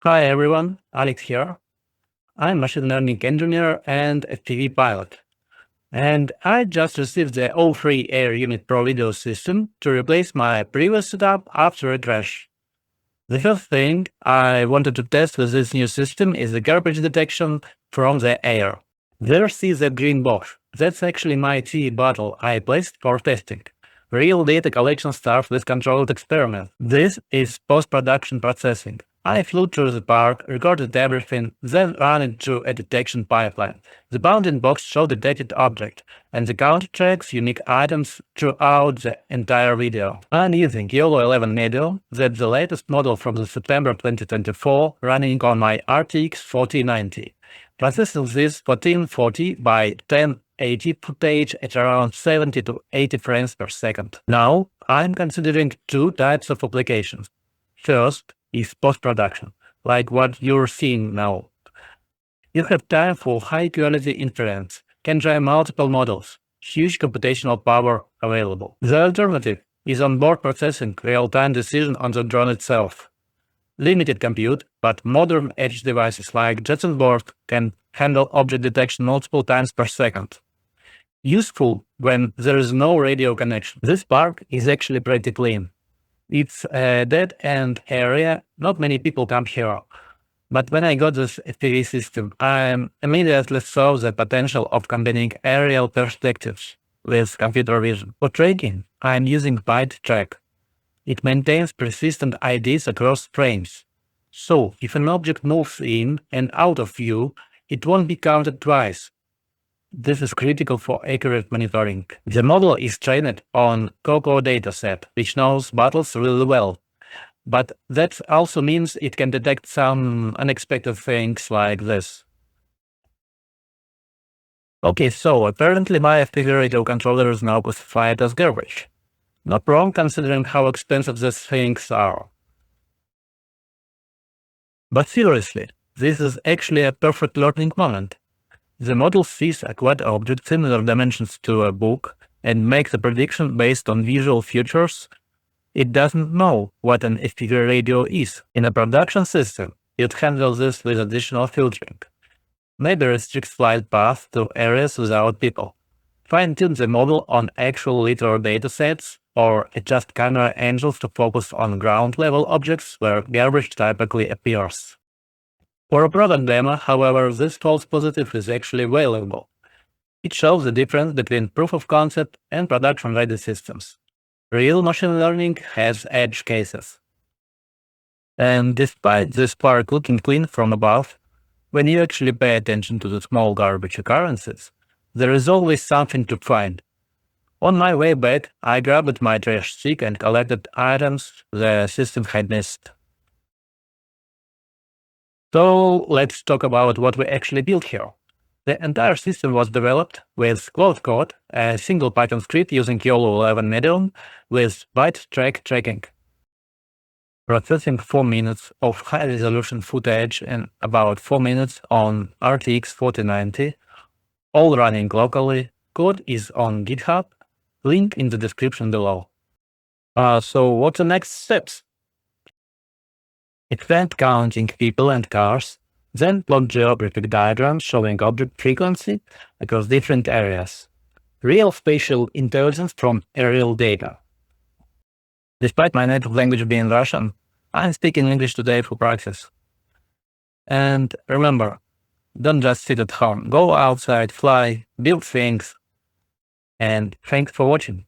Hi everyone, Alex here. I'm a machine learning engineer and FPV pilot. And I just received the O3 Air Unit Pro video system to replace my previous setup after a crash. The first thing I wanted to test with this new system is the garbage detection from the air. There is a green box. That's actually my tea bottle I placed for testing. Real data collection starts with controlled experiments. This is post-production processing. I flew through the park, recorded everything, then ran it through a detection pipeline. The bounding box showed detected object, and the counter tracks unique items throughout the entire video. I'm using YOLO11m medium, that's the latest model from the September 2024, running on my RTX 4090. Processing this 1440 by 1080 footage at around 70 to 80 frames per second. Now, I'm considering two types of applications. First is post-production, like what you're seeing now. You have time for high-quality inference, can try multiple models, huge computational power available. The alternative is onboard processing, real-time decision on the drone itself. Limited compute, but modern edge devices like Jetson board can handle object detection multiple times per second. Useful when there is no radio connection. This park is actually pretty clean. It's a dead-end area, not many people come here. But when I got this FPV system, I immediately saw the potential of combining aerial perspectives with computer vision. For tracking, I'm using ByteTrack. It maintains persistent IDs across frames. So, if an object moves in and out of view, it won't be counted twice. This is critical for accurate monitoring. The model is trained on COCO dataset, which knows battles really well. But that also means it can detect some unexpected things like this. Okay, so apparently my FPV radio controller is now classified as garbage. Not wrong considering how expensive these things are. But seriously, this is actually a perfect learning moment. The model sees a quad object similar dimensions to a book and makes a prediction based on visual features. It doesn't know what an FPV radio is. In a production system, you'd handle this with additional filtering. Maybe restrict flight paths to areas without people. Fine-tune the model on actual literal datasets, or adjust camera angles to focus on ground-level objects where garbage typically appears. For a product demo, however, this false positive is actually valuable. It shows the difference between proof of concept and production-ready systems. Real machine learning has edge cases. And despite this park looking clean from above, when you actually pay attention to the small garbage occurrences, there is always something to find. On my way back, I grabbed my trash stick and collected items the system had missed. So let's talk about what we actually built here. The entire system was developed with closed code, a single Python script using YOLO11m medium with ByteTrack tracking. Processing 4 minutes of high-resolution footage and about 4 minutes on RTX 4090, all running locally. Code is on GitHub, link in the description below. So what's the next steps? Expand counting people and cars, then plot geographic diagrams showing object frequency across different areas. Real spatial intelligence from aerial data. Despite my native language being Russian, I'm speaking English today for practice. And remember, don't just sit at home. Go outside, fly, build things. And thanks for watching.